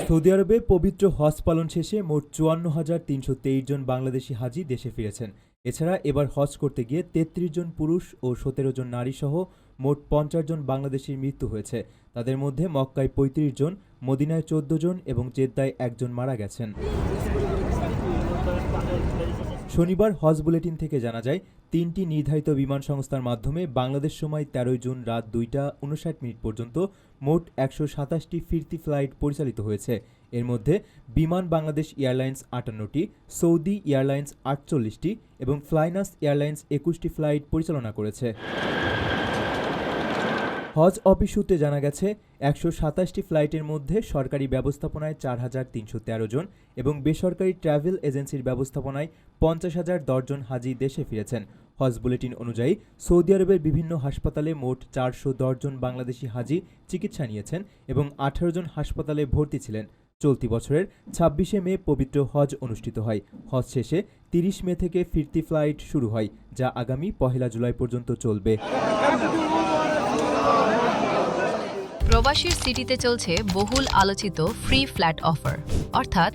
Saudi আরবে পবিত্র হজ পালন শেষে মোট ৫৪,৩২৩ জন বাংলাদেশি হাজি দেশে ফিরেছেন। এছাড়া এবার হজ করতে গিয়ে ৩৩ জন পুরুষ ও ১৭ জন নারী সহ মোট ৫০ জন বাংলাদেশির মৃত্যু হয়েছে। তাদের মধ্যে মক্কায় ৩৫ জন, মদিনায় ১৪ জন এবং জেদ্দায় একজন মারা গেছেন। শনিবার হজ বুলেটিন থেকে জানা যায়, ৩টি নির্ধারিত বিমান সংস্থার মাধ্যমে বাংলাদেশ সময় ১৩ জুন রাত ২টা ৫৯ পর্যন্ত মোট ১২৭টি ফিরতি ফ্লাইট পরিচালিত হয়েছে। এর মধ্যে বিমান বাংলাদেশ এয়ারলাইন্স ৫৮টি, সৌদি এয়ারলাইন্স ৪৮টি এবং ফ্লাইনাস এয়ারলাইন্স ২১টি ফ্লাইট পরিচালনা করেছে। হজ অফিস সূত্রে জানা গেছে, ১২৭টি ফ্লাইটের মধ্যে সরকারি ব্যবস্থাপনায় ৪,৩১৩ জন এবং বেসরকারি ট্রাভেল এজেন্সির ব্যবস্থাপনায় ৫০,০১০ জন হাজি দেশে ফিরেছেন। হজ বুলেটিন অনুযায়ী সৌদি আরবের বিভিন্ন হাসপাতালে মোট ৪১০ জন বাংলাদেশি হাজি চিকিৎসা নিয়েছেন এবং ১৮ জন হাসপাতালে ভর্তি ছিলেন। চলতি বছরের ২৬শে মে পবিত্র হজ অনুষ্ঠিত হয়। হজ শেষে ৩০ মে থেকে ফিরতি ফ্লাইট শুরু হয়, যা আগামী ১ জুলাই পর্যন্ত চলবে। প্রবাসীর সিটিতে চলছে বহুল আলোচিত ফ্রি ফ্ল্যাট অফার, অর্থাৎ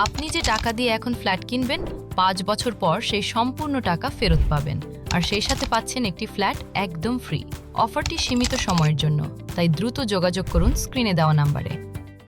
আপনি যে টাকা দিয়ে এখন ফ্ল্যাট কিনবেন, ৫ বছর পর সেই সম্পূর্ণ টাকা ফেরত পাবেন, আর সেই সাথে পাচ্ছেন একটি ফ্ল্যাট একদম ফ্রি। অফারটি সীমিত সময়ের জন্য, তাই দ্রুত যোগাযোগ করুন স্ক্রিনে দেওয়া নাম্বারে।